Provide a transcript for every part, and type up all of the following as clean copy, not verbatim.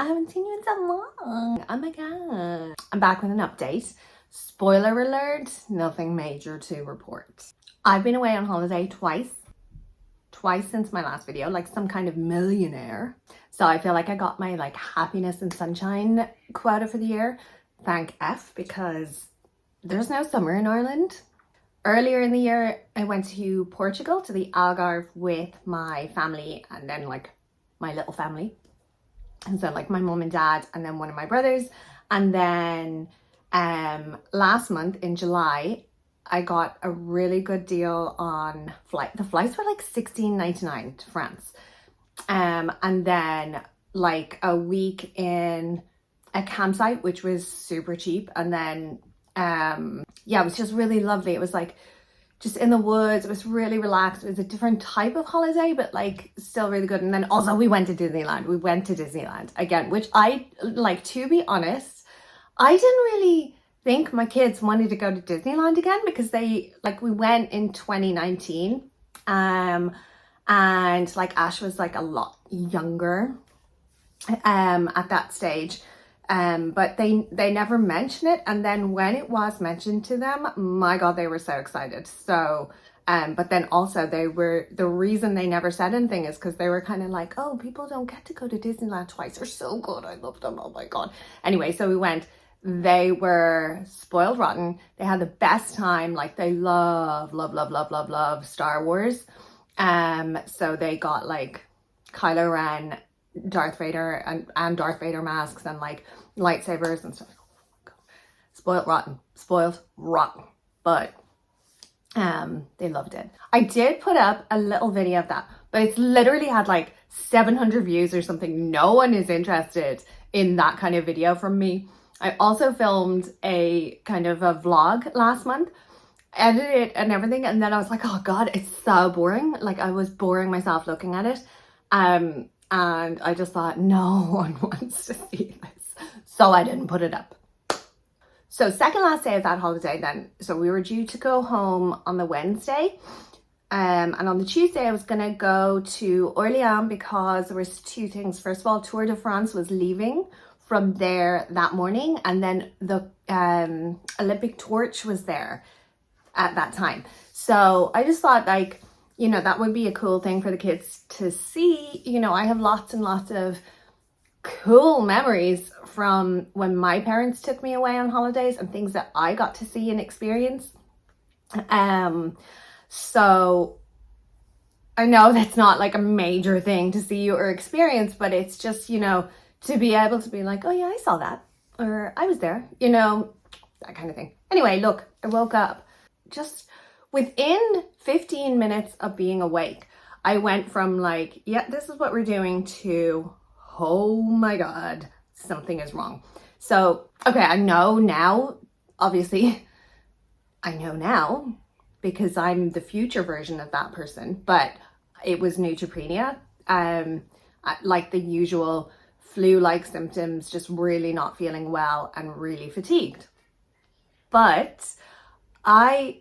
I haven't seen you in so long. Oh my god. I'm back with an update. Spoiler alert, nothing major to report. I've been away on holiday twice since my last video, like some kind of millionaire. So I feel like I got my like happiness and sunshine quota for the year. Thank F, because there's no summer in Ireland. Earlier in the year, I went to Portugal, to the Algarve with my family and then like my little family. And so like my mom and dad and then one of my brothers. And then last month in July, I got a really good deal on flight. The flights were like $16.99 to France. And then like a week in a campsite, which was super cheap. And then yeah, it was just really lovely. It was like just in the woods. It was really relaxed. It was a different type of holiday, but like still really good. And then also we went to Disneyland. We went to Disneyland again, which I like, to be honest, I didn't really think my kids wanted to go to Disneyland again, because they like, we went in 2019 and like Ash was like a lot younger at that stage. But they never mentioned it. And then when it was mentioned to them, my God, they were so excited. So, but then also the reason they never said anything is because they were kind of like, oh, people don't get to go to Disneyland twice. They're so good. I love them. Oh my God. Anyway, so we went. They were spoiled rotten. They had the best time. Like they love Star Wars. So they got like Kylo Ren, Darth Vader and Darth Vader masks and like lightsabers and stuff. Spoiled rotten, but they loved it. I did put up a little video of that, but it's literally had like 700 views or something. No one is interested in that kind of video from me. I also filmed a kind of a vlog last month, edited it and everything, and then I was like, oh God, it's so boring. Like I was boring myself looking at it. And I just thought, no one wants to see this. So I didn't put it up. So second last day of that holiday then. So we were due to go home on the Wednesday. And on the Tuesday, I was going to go to Orléans because there was two things. First of all, Tour de France was leaving from there that morning. And then the Olympic torch was there at that time. So I just thought like, you know, that would be a cool thing for the kids to see. You know, I have lots and lots of cool memories from when my parents took me away on holidays and things that I got to see and experience. So I know that's not like a major thing to see or experience, but it's just, you know, to be able to be like, oh yeah, I saw that, or I was there, you know, that kind of thing. Anyway, look, I woke up just within 15 minutes of being awake. I went from like, yeah, this is what we're doing, to, oh my God, something is wrong. So, okay, I know now, obviously, I know now because I'm the future version of that person, but it was neutropenia, like the usual flu-like symptoms, just really not feeling well and really fatigued. But I'm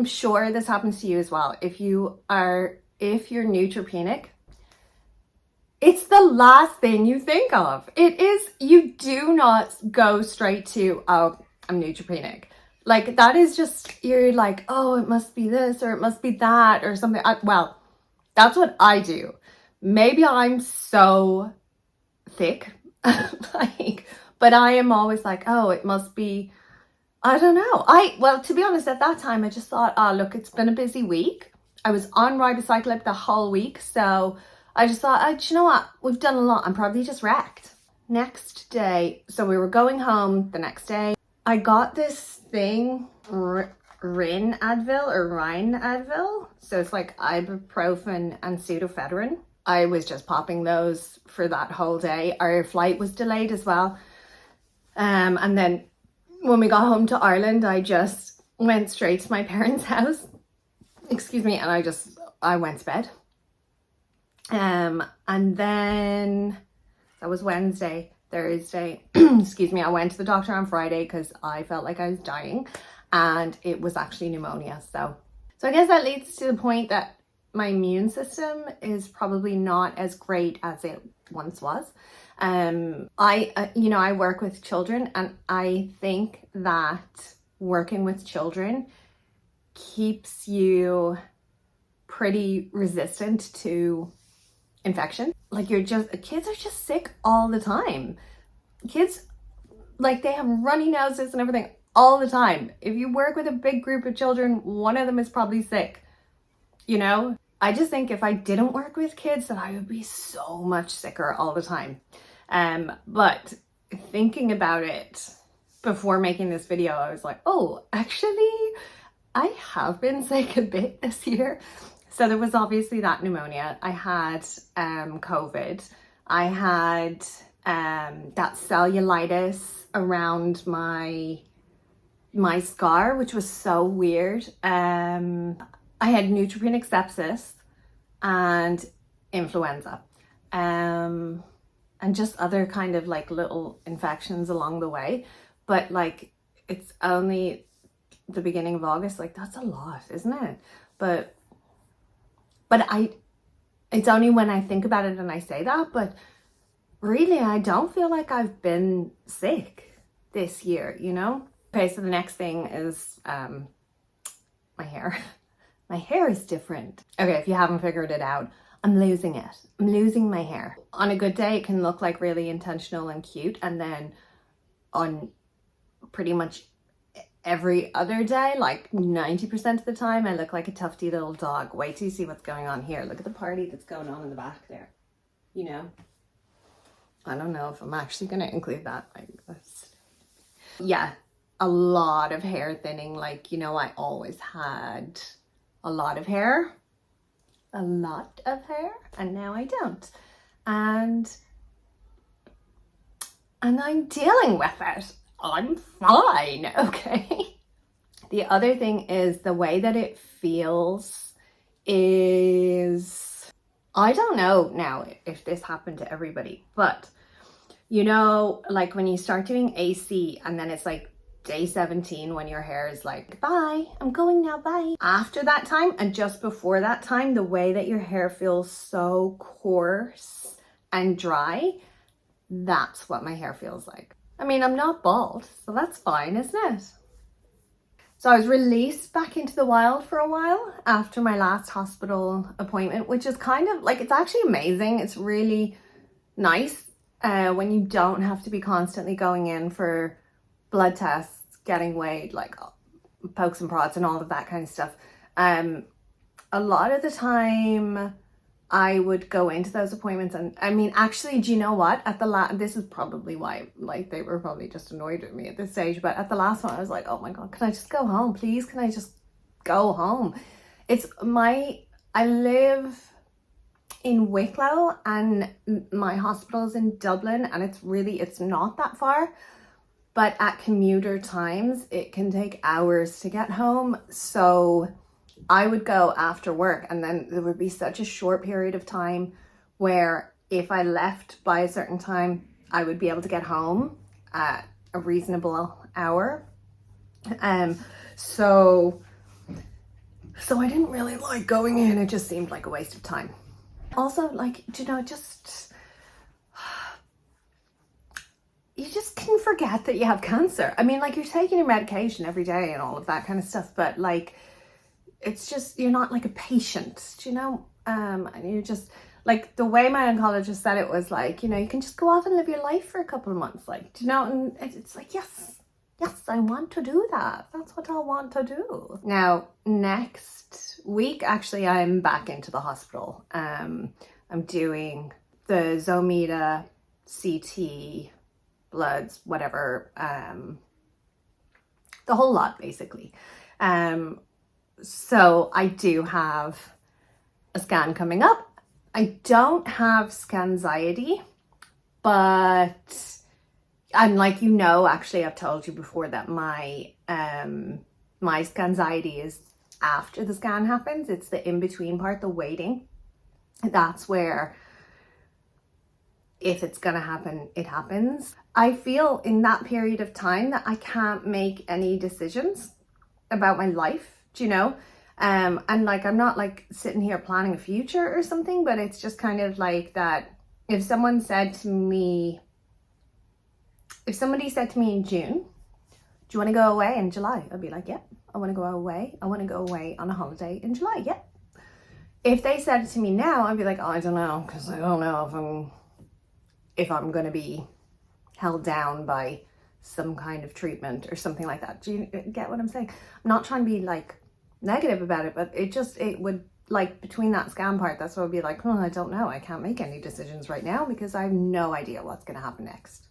sure this happens to you as well. If you're neutropenic, it's the last thing you think of. It is, you do not go straight to, oh, I'm neutropenic. Like that is just, you're like, oh, it must be this or it must be that or something. Well, that's what I do. Maybe I'm so thick, like, but I am always like, oh, it must be, I don't know. Well, to be honest, at that time, I just thought, oh, look, it's been a busy week. I was on Ribociclib the whole week. So I just thought, oh, do you know what? We've done a lot. I'm probably just wrecked. Next day, so we were going home the next day. I got this thing, Rhin Advil. So it's like ibuprofen and pseudoephedrine. I was just popping those for that whole day. Our flight was delayed as well. And then when we got home to Ireland, I just went straight to my parents' house. Excuse me. And I went to bed. And then that was Wednesday. Thursday, excuse me, I went to the doctor on Friday because I felt like I was dying and it was actually pneumonia. So I guess that leads to the point that my immune system is probably not as great as it once was. I work with children, and I think that working with children keeps you pretty resistant to infection. Like kids are just sick all the time. Kids, like, they have runny noses and everything all the time. If you work with a big group of children, one of them is probably sick, you know? I just think if I didn't work with kids, that I would be so much sicker all the time. But thinking about it before making this video, I was like, oh, actually, I have been sick a bit this year. So there was obviously that pneumonia. I had COVID. I had that cellulitis around my scar, which was so weird. I had neutropenic sepsis and influenza, and just other kind of like little infections along the way. But like, it's only the beginning of August. Like, that's a lot, isn't it? But it's only when I think about it and I say that, but really I don't feel like I've been sick this year, you know? Okay, so the next thing is my hair. My hair is different. Okay, if you haven't figured it out, I'm losing it. I'm losing my hair. On a good day, it can look like really intentional and cute, and then on pretty much every other day, like 90% of the time, I look like a tufty little dog. Wait till you see what's going on here. Look at the party that's going on in the back there. You know? I don't know if I'm actually going to include that. Like, yeah, a lot of hair thinning. Like, you know, I always had a lot of hair, and now I don't. And I'm dealing with it. I'm fine, okay? The other thing is the way that it feels is, I don't know now if this happened to everybody, but you know, like when you start doing AC and then it's like day 17 when your hair is like, bye, I'm going now, bye. After that time and just before that time, the way that your hair feels so coarse and dry, that's what my hair feels like. I mean, I'm not bald, so that's fine, isn't it? So I was released back into the wild for a while after my last hospital appointment, which is kind of like, it's actually amazing. It's really nice when you don't have to be constantly going in for blood tests, getting weighed, like pokes and prods and all of that kind of stuff. A lot of the time I would go into those appointments, and I mean, actually, do you know what? At the this is probably why, like, they were probably just annoyed with me at this stage, but at the last one, I was like, oh my God, can I just go home? Please, can I just go home? I live in Wicklow and my hospital's in Dublin, and it's not that far, but at commuter times, it can take hours to get home. So I would go after work, and then there would be such a short period of time where if I left by a certain time, I would be able to get home at a reasonable hour. So I didn't really like going in. It just seemed like a waste of time. Also, like, you know, you just can forget that you have cancer. I mean, like, you're taking your medication every day and all of that kind of stuff, but like, it's just, you're not like a patient, you know? And you're just, like, the way my oncologist said it was like, you know, you can just go off and live your life for a couple of months, like, you know? And it's like, yes, I want to do that. That's what I want to do. Now, next week, actually, I'm back into the hospital. I'm doing the Zometa, CT, bloods, whatever, the whole lot, basically. So I do have a scan coming up. I don't have scanxiety, but I'm like, you know, actually I've told you before that my scanxiety is after the scan happens. It's the in-between part, the waiting. That's where, if it's gonna happen, it happens. I feel in that period of time that I can't make any decisions about my life, do you know? And like, I'm not like sitting here planning a future or something, but it's just kind of like that if somebody said to me in June, do you want to go away in July? I'd be like, yeah, I want to go away. I want to go away on a holiday in July. Yeah. If they said it to me now, I'd be like, oh, I don't know, because I don't know if I'm going to be held down by some kind of treatment or something like that. Do you get what I'm saying? I'm not trying to be like negative about it, but it would, like, between that scam part, that's what I'd be like, oh, I don't know. I can't make any decisions right now because I have no idea what's going to happen next.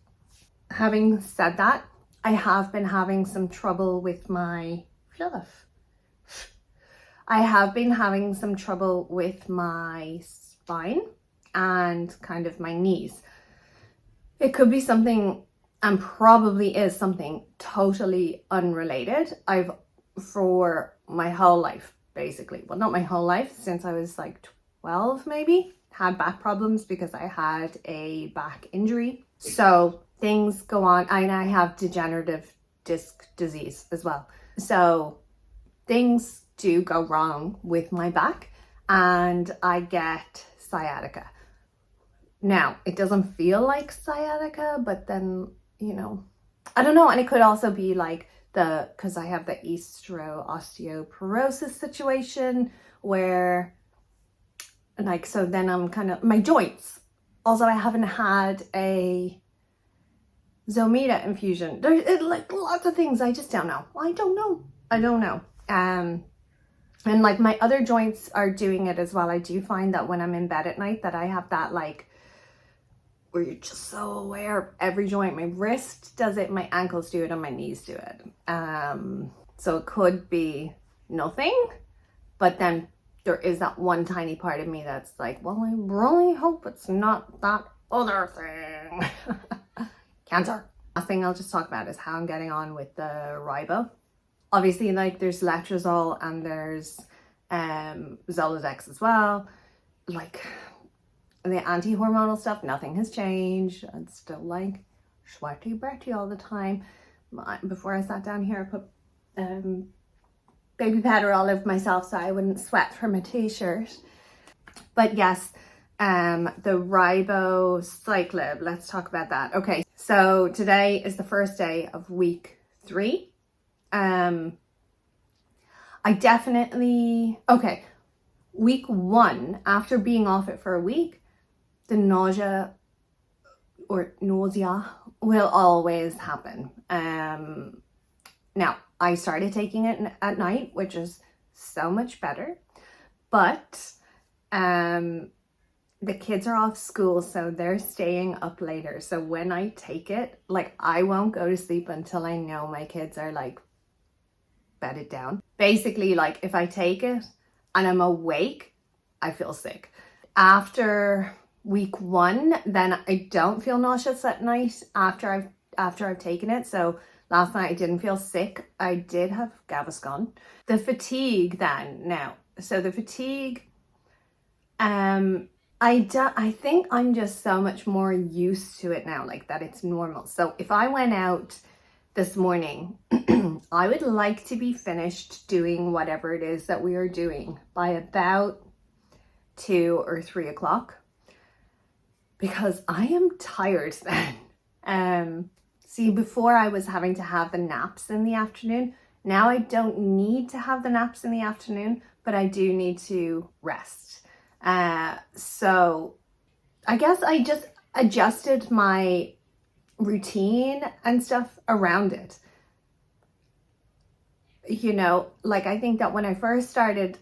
Having said that, I have been having some trouble with my fluff. I have been having some trouble with my spine and kind of my knees. It could be something, and probably is something, totally unrelated. I've, for my whole life, basically, well, not my whole life, since I was like 12 maybe, had back problems because I had a back injury. So things go on, and I have degenerative disc disease as well. So things do go wrong with my back and I get sciatica. Now, it doesn't feel like sciatica, but then, you know, I don't know. And it could also be like because I have the osteoporosis situation where, like, so then I'm kind of, my joints. Also, I haven't had a Zometa infusion. There's like lots of things. I just don't know. I don't know. And like my other joints are doing it as well. I do find that when I'm in bed at night that I have that, like, where you're just so aware of every joint. My wrist does it, my ankles do it, and my knees do it. So it could be nothing, but then there is that one tiny part of me that's like, well, I really hope it's not that other thing. Cancer. Last thing I'll just talk about is how I'm getting on with the Ribo. Obviously, like, there's letrozole and there's Zoladex as well. Like, the anti-hormonal stuff, nothing has changed. I'm still like sweaty breathy all the time. Before I sat down here, I put baby powder all over myself so I wouldn't sweat from a t-shirt. But yes, the Ribociclib, let's talk about that. Okay, so today is the first day of week 3. I definitely, okay, week 1, after being off it for a week, the nausea will always happen. Now, I started taking it at night, which is so much better, but the kids are off school, so they're staying up later. So when I take it, like, I won't go to sleep until I know my kids are like bedded down. Basically, like, if I take it and I'm awake, I feel sick. After week 1, then I don't feel nauseous at night after I've taken it. So last night I didn't feel sick. I did have Gaviscon. The fatigue then, now, so the fatigue, I think I'm just so much more used to it now, like that it's normal. So if I went out this morning, I would like to be finished doing whatever it is that we are doing by about 2 or 3 o'clock, because I am tired then. See, before I was having to have the naps in the afternoon. Now I don't need to have the naps in the afternoon, but I do need to rest. So I guess I just adjusted my routine and stuff around it. You know, like, I think that when I first started,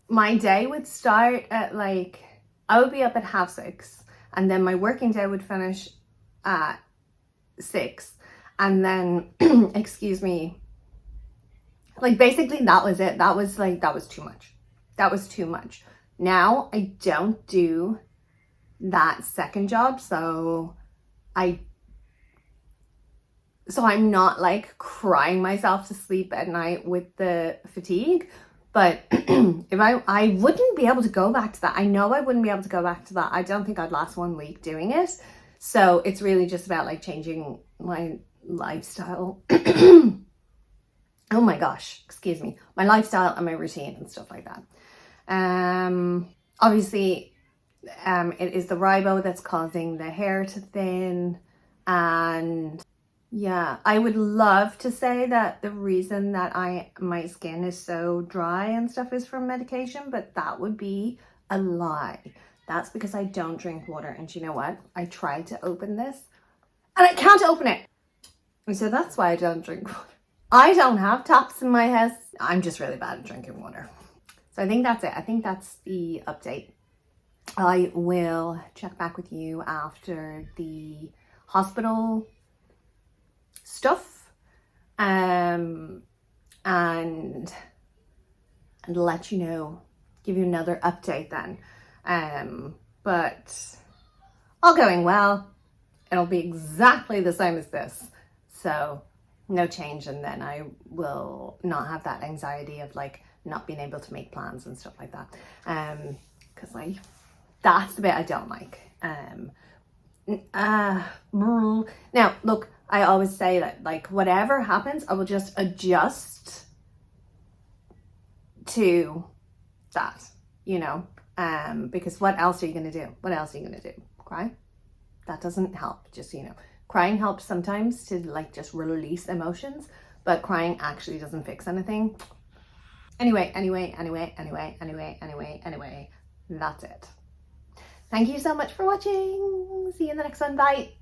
my day would start at like, I would be up at 6:30, and then my working day would finish at 6, and then excuse me, like, basically that was it. That was too much. That was too much. Now I don't do that second job, so I'm not like crying myself to sleep at night with the fatigue. But if I wouldn't be able to go back to that. I know I wouldn't be able to go back to that. I don't think I'd last 1 week doing it. So it's really just about like changing my lifestyle. Oh my gosh, excuse me. My lifestyle and my routine and stuff like that. Obviously, It is the ribo that's causing the hair to thin. And yeah, I would love to say that the reason that my skin is so dry and stuff is from medication, but that would be a lie. That's because I don't drink water. And you know what? I tried to open this and I can't open it. And so that's why I don't drink water. I don't have taps in my house. I'm just really bad at drinking water. So I think that's it. I think that's the update. I will check back with you after the hospital stuff, and let you know, give you another update then. But all going well. It'll be exactly the same as this, so no change, and then I will not have that anxiety of like not being able to make plans and stuff like that, because that's the bit I don't like. Now look, I always say that like whatever happens, I will just adjust to that, you know, because what else are you gonna do? What else are you gonna do? Cry? That doesn't help. Just, you know, crying helps sometimes to like just release emotions, but crying actually doesn't fix anything. Anyway, that's it. Thank you so much for watching. See you in the next one. Bye.